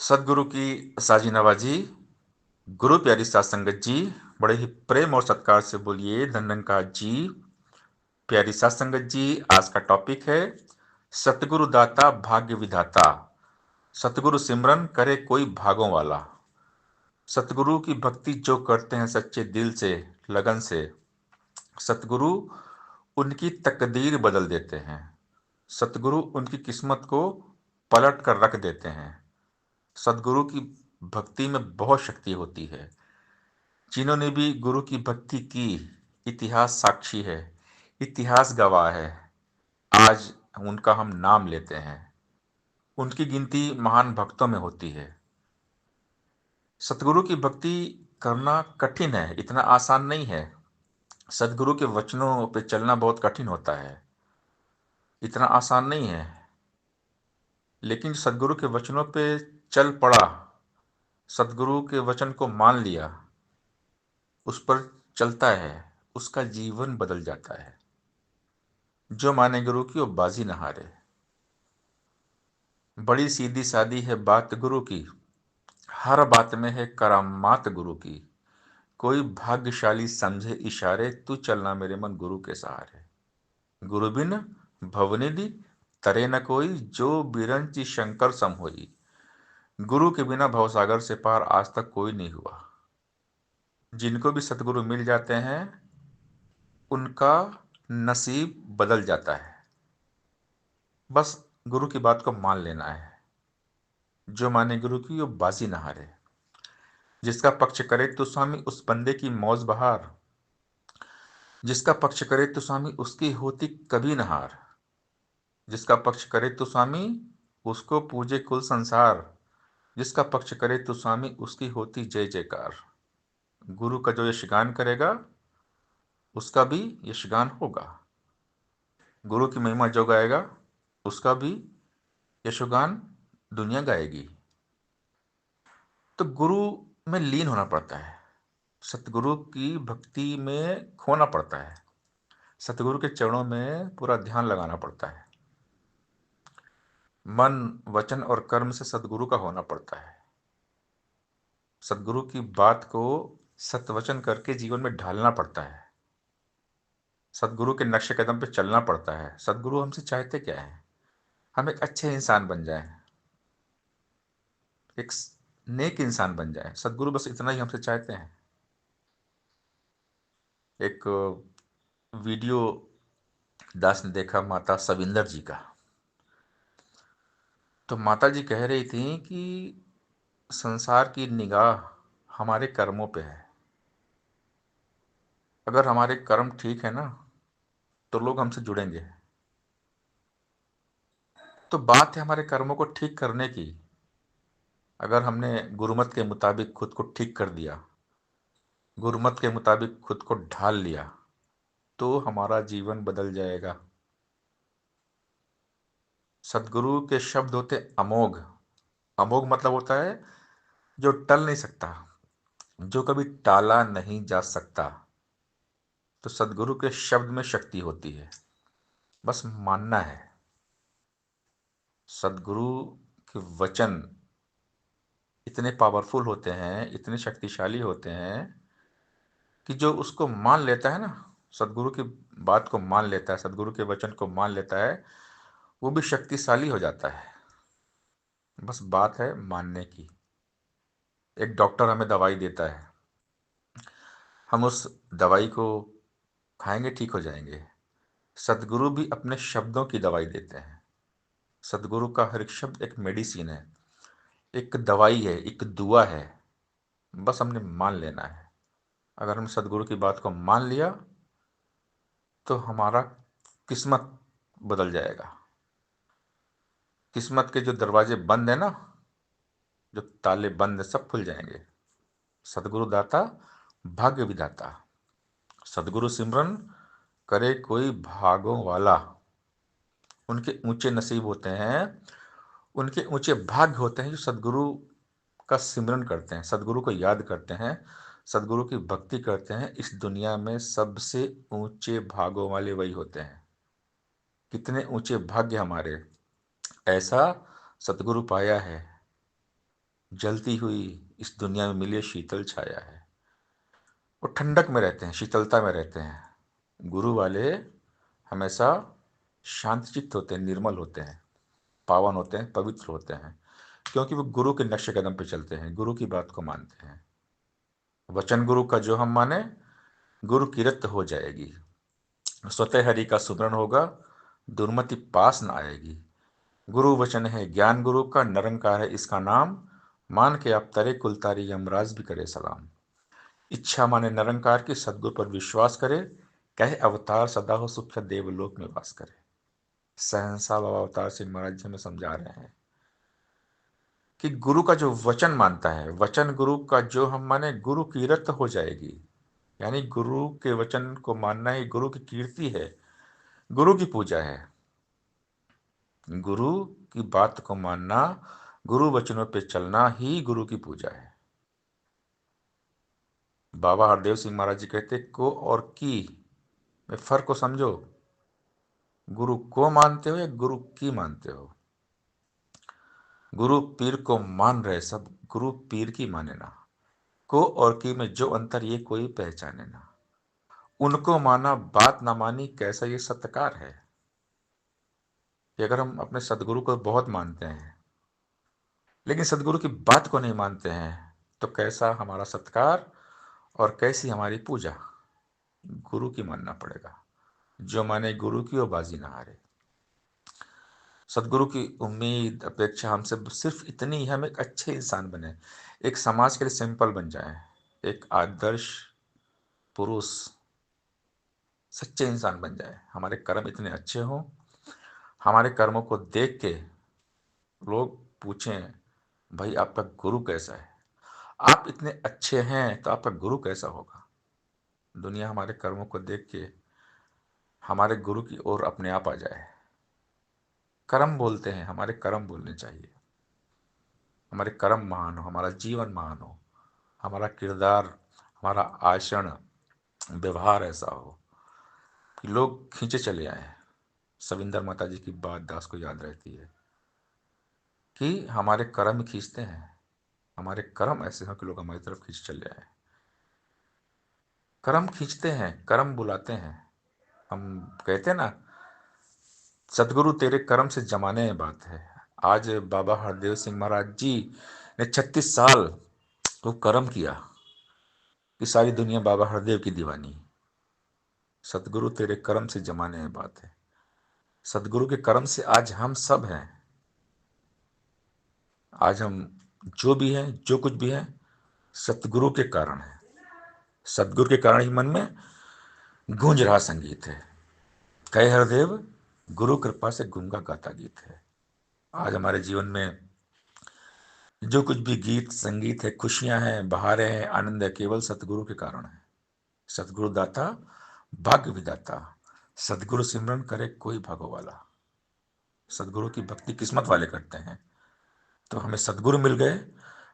सदगुरु की साजी नवाजी, गुरु प्यारी सात संगत जी, बड़े ही प्रेम और सत्कार से बोलिए धन्यंकार जी। प्यारी सात संगत जी, आज का टॉपिक है सतगुरु दाता भाग्य विधाता। सतगुरु सिमरन करे कोई भागों वाला। सतगुरु की भक्ति जो करते हैं सच्चे दिल से, लगन से, सतगुरु उनकी तकदीर बदल देते हैं। सतगुरु उनकी किस्मत को पलट कर रख देते हैं। सदगुरु की भक्ति में बहुत शक्ति होती है। जिन्होंने भी गुरु की भक्ति की, इतिहास साक्षी है, इतिहास गवाह है। आज उनका हम नाम लेते हैं। उनकी गिनती महान भक्तों में होती है। सतगुरु की भक्ति करना कठिन है, इतना आसान नहीं है। सदगुरु के वचनों पे चलना बहुत कठिन होता है, इतना आसान नहीं है। लेकिन सदगुरु के वचनों पे चल पड़ा, सदगुरु के वचन को मान लिया, उस पर चलता है, उसका जीवन बदल जाता है। जो माने गुरु की वो बाजी न हारे। बड़ी सीधी सादी है बात गुरु की, हर बात में है करामात गुरु की। कोई भाग्यशाली समझे इशारे, तू चलना मेरे मन गुरु के सहारे। गुरु बिन भवनिधि तरे न कोई, जो बिरंची शंकर सम होई। गुरु के बिना भवसागर से पार आज तक कोई नहीं हुआ। जिनको भी सतगुरु मिल जाते हैं उनका नसीब बदल जाता है। बस गुरु की बात को मान लेना है। जो माने गुरु की वो बाजी न हारे। जिसका पक्ष करे तो स्वामी उस बंदे की मौज बहार। जिसका पक्ष करे तो स्वामी उसकी होती कभी न हार। जिसका पक्ष करे तो स्वामी उसको पूजे कुल संसार। जिसका पक्ष करे तो स्वामी उसकी होती जय जयकार। गुरु का जो यशगान करेगा उसका भी यशगान होगा। गुरु की महिमा जो गाएगा उसका भी यशोगान दुनिया गाएगी। तो गुरु में लीन होना पड़ता है, सतगुरु की भक्ति में खोना पड़ता है, सतगुरु के चरणों में पूरा ध्यान लगाना पड़ता है। मन, वचन और कर्म से सतगुरु का होना पड़ता है। सतगुरु की बात को सतवचन करके जीवन में ढालना पड़ता है। सतगुरु के नक्शे कदम पे चलना पड़ता है। सतगुरु हमसे चाहते क्या है? हम एक अच्छे इंसान बन जाएं, एक नेक इंसान बन जाएं। सतगुरु बस इतना ही हमसे चाहते हैं। एक वीडियो दास ने देखा माता सविंदर जी का। तो माता जी कह रही थी कि संसार की निगाह हमारे कर्मों पे है। अगर हमारे कर्म ठीक है ना तो लोग हमसे जुड़ेंगे। तो बात है हमारे कर्मों को ठीक करने की। अगर हमने गुरुमत के मुताबिक खुद को ठीक कर दिया, गुरुमत के मुताबिक खुद को ढाल लिया, तो हमारा जीवन बदल जाएगा। सदगुरु के शब्द होते अमोघ। अमोघ मतलब होता है जो टल नहीं सकता, जो कभी टाला नहीं जा सकता। तो सदगुरु के शब्द में शक्ति होती है, बस मानना है। सदगुरु के वचन इतने पावरफुल होते हैं, इतने शक्तिशाली होते हैं कि जो उसको मान लेता है ना, सदगुरु की बात को मान लेता है, सदगुरु के वचन को मान लेता है, वो भी शक्तिशाली हो जाता है। बस बात है मानने की। एक डॉक्टर हमें दवाई देता है, हम उस दवाई को खाएंगे, ठीक हो जाएंगे। सदगुरु भी अपने शब्दों की दवाई देते हैं। सदगुरु का हर एक शब्द एक मेडिसिन है, एक दवाई है, एक दुआ है। बस हमने मान लेना है। अगर हमने सदगुरु की बात को मान लिया तो हमारा किस्मत बदल जाएगा। किस्मत के जो दरवाजे बंद है ना, जो ताले बंद है, सब खुल जाएंगे। सदगुरु दाता भाग्य विधाता। सदगुरु सिमरन करे कोई भागों वाला। उनके ऊंचे नसीब होते हैं, उनके ऊंचे भाग्य होते हैं जो सदगुरु का सिमरन करते हैं, सदगुरु को याद करते हैं, सदगुरु की भक्ति करते हैं। इस दुनिया में सबसे ऊंचे भागों वाले वही होते हैं। कितने ऊंचे भाग्य हमारे, ऐसा सतगुरु पाया है। जलती हुई इस दुनिया में मिली शीतल छाया है। वो ठंडक में रहते हैं, शीतलता में रहते हैं। गुरु वाले हमेशा शांतचित्त होते हैं, निर्मल होते हैं, पावन होते हैं, पवित्र होते हैं, क्योंकि वो गुरु के नक्शे कदम पे चलते हैं, गुरु की बात को मानते हैं। वचन गुरु का जो हम माने, गुरु किरत हो जाएगी। स्वतः हरि का सुमरण होगा, दुर्मति पास न आएगी। गुरु वचन है ज्ञान गुरु का, निरंकार है इसका नाम। मान के आप तरे कुल तारी, यमराज भी करे सलाम। इच्छा माने निरंकार की, सदगुरु पर विश्वास करे, कहे अवतार सदा हो सुख देवलोक में वास करे। सहनसा बाबा अवतार सिंह महाराज जी हमें समझा रहे हैं कि गुरु का जो वचन मानता है, वचन गुरु का जो हम माने, गुरु कीरत हो जाएगी। यानी गुरु के वचन को मानना ही गुरु की कीर्ति है, गुरु की पूजा है। गुरु की बात को मानना, गुरु वचनों पे चलना ही गुरु की पूजा है। बाबा हरदेव सिंह महाराज जी कहते, को और की में फर्क को समझो। गुरु को मानते हो या गुरु की मानते हो? गुरु पीर को मान रहे सब, गुरु पीर की माने ना। को और की में जो अंतर ये कोई पहचाने ना। उनको माना बात ना मानी, कैसा ये सत्कार है। कि अगर हम अपने सदगुरु को बहुत मानते हैं लेकिन सदगुरु की बात को नहीं मानते हैं, तो कैसा हमारा सत्कार और कैसी हमारी पूजा। गुरु की मानना पड़ेगा। जो माने गुरु की, वो बाजी ना हारे। सदगुरु की उम्मीद अपेक्षा हमसे सिर्फ इतनी ही, हम एक अच्छे इंसान बने, एक समाज के लिए सिंपल बन जाएं, एक आदर्श पुरुष, सच्चे इंसान बन जाए। हमारे कर्म इतने अच्छे हों, हमारे कर्मों को देख के लोग पूछें, भाई आपका गुरु कैसा है? आप इतने अच्छे हैं तो आपका गुरु कैसा होगा? दुनिया हमारे कर्मों को देख के हमारे गुरु की ओर अपने आप आ जाए। कर्म बोलते हैं, हमारे कर्म बोलने चाहिए। हमारे कर्म महान हो, हमारा जीवन महान हो, हमारा किरदार, हमारा आचरण, व्यवहार ऐसा हो कि लोग खींचे चले आए। सविंदर माता जी की बात दास को याद रहती है कि हमारे कर्म खींचते हैं, हमारे कर्म ऐसे हो कि लोग हमारी तरफ खींच चले आए। कर्म खींचते हैं, कर्म बुलाते हैं। हम कहते हैं ना, सदगुरु तेरे कर्म से जमाने में बात है। आज बाबा हरदेव सिंह महाराज जी ने 36 साल वो कर्म किया कि सारी दुनिया बाबा हरदेव की दीवानी। सदगुरु तेरे कर्म से जमाने में बात है। सदगुरु के कर्म से आज हम सब हैं। आज हम जो भी हैं, जो कुछ भी हैं, सतगुरु के कारण है। सतगुरु के कारण ही मन में गूंज रहा संगीत है। कहे हरदेव गुरु कृपा से गूंगा गाता गीत है। आज हमारे जीवन में जो कुछ भी गीत संगीत है, खुशियां हैं, बहारें हैं, आनंद है, केवल सतगुरु के कारण है। सतगुरु दाता भाग्य विदाता, सतगुरु सिमरन करे कोई भागो वाला। सतगुरु की भक्ति किस्मत वाले करते हैं, तो हमें सतगुरु मिल गए।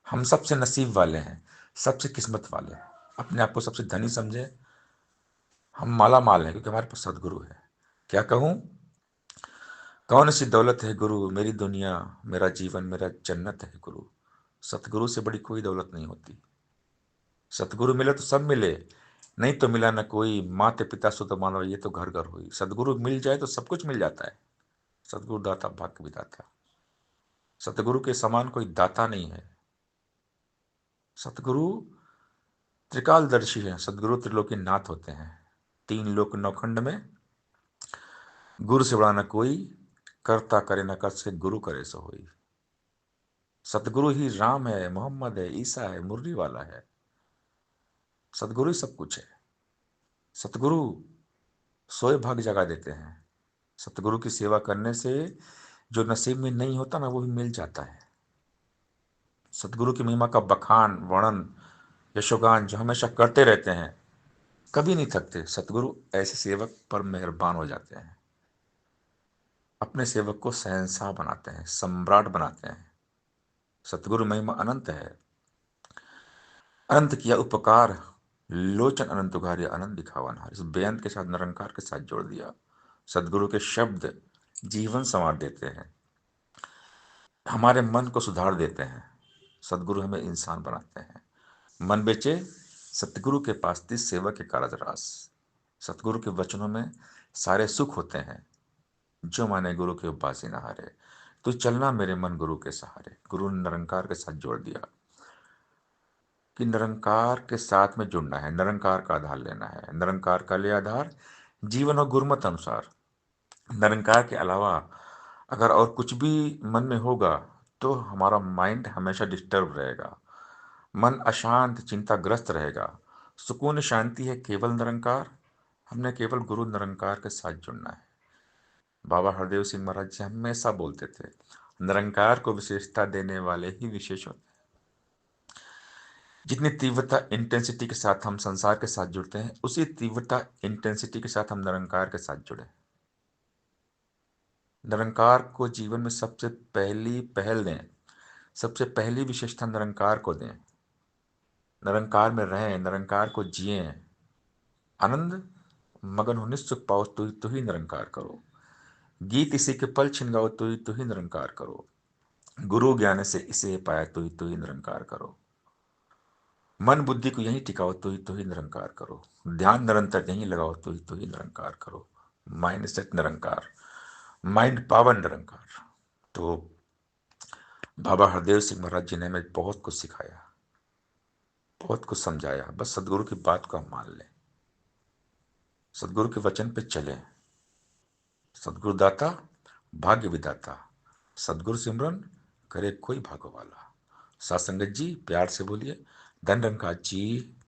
हम सबसे नसीब वाले हैं, सबसे किस्मत वाले हैं। अपने आप को सबसे धनी समझे, हम माला माल हैं क्योंकि हमारे पास सदगुरु है। क्या कहूँ, कौन सी दौलत है गुरु, मेरी दुनिया मेरा जीवन मेरा जन्नत है गुरु। सतगुरु से बड़ी कोई दौलत नहीं होती। सतगुरु मिले तो सब मिले, नहीं तो मिला न कोई। माते पिता सुत मानो, ये तो घर घर हुई। सतगुरु मिल जाए तो सब कुछ मिल जाता है। सतगुरु दाता भाग्य विधाता। सतगुरु के समान कोई दाता नहीं है। सतगुरु त्रिकालदर्शी हैं। सदगुरु त्रिलोकी नाथ होते हैं। तीन लोक नौखंड में गुरु से बड़ा न कोई, करता करे न कर से गुरु करे सो होई। सतगुरु ही राम है, मोहम्मद है, ईसा है, मुरली वाला है। सतगुरु ही सब कुछ है। सतगुरु सोए भाग जगा देते हैं। सतगुरु की सेवा करने से जो नसीब में नहीं होता ना, वो भी मिल जाता है। सतगुरु की महिमा का बखान, वर्णन, यशोगान जो हमेशा करते रहते हैं, कभी नहीं थकते। सतगुरु ऐसे सेवक पर मेहरबान हो जाते हैं, अपने सेवक को शहंशाह बनाते हैं, सम्राट बनाते हैं। सतगुरु महिमा अनंत है। अनंत किया उपकार, लोचन अनंत उघारे, आनंद दिखावा नहार। इस बेअंत के साथ निरंकार के साथ जोड़ दिया। सदगुरु के शब्द जीवन संवार देते हैं, हमारे मन को सुधार देते हैं। सदगुरु हमें इंसान बनाते हैं। मन बेचे सतगुरु के पास थी सेवा के कारज रास। सतगुरु के वचनों में सारे सुख होते हैं, जो माने गुरु के उपासी न हारे। तू चलना मेरे मन गुरु के सहारे। गुरु ने निरंकार के साथ जोड़ दिया कि निरंकार के साथ में जुड़ना है, निरंकार का आधार लेना है। निरंकार का ले आधार जीवन और गुरुमत अनुसार। निरंकार के अलावा अगर और कुछ भी मन में होगा तो हमारा माइंड हमेशा डिस्टर्ब रहेगा, मन अशांत चिंताग्रस्त रहेगा। सुकून शांति है केवल निरंकार। हमने केवल गुरु निरंकार के साथ जुड़ना है। बाबा हरदेव सिंह महाराज जी हमेशा बोलते थे, निरंकार को विशेषता देने वाले ही विशेष होते हैं। जितनी तीव्रता इंटेंसिटी के साथ हम संसार के साथ जुड़ते हैं, उसी तीव्रता इंटेंसिटी के साथ हम निरंकार के साथ जुड़े। निरंकार को जीवन में सबसे पहली पहल दें, सबसे पहली विशेषता निरंकार को दें। निरंकार में रहें, निरंकार को जिए। आनंद मगन हो निस्सुख पाओ तू ही निरंकार करो। गीत इसी के पल छिन गाओ तू ही निरंकार करो। गुरु ज्ञान से इसे पाया तू ही निरंकार करो। मन बुद्धि को यहीं टिकाओ तू ही निरंकार करो। ध्यान निरंतर यहीं लगाओ तू ही निरंकार करो। माइंड सेट निरंकार, माइंड पावर निरंकार। तो बाबा हरदेव सिंह महाराज जी ने हमें बहुत कुछ सिखाया, बहुत कुछ समझाया। बस सदगुरु की बात को हम मान लें, सदगुरु के वचन पे चलें। सदगुरु दाता भाग्य विदाता, सदगुरु सिमरन करे कोई भागो वाला। सात संगत जी प्यार से बोलिए धन रंका जी।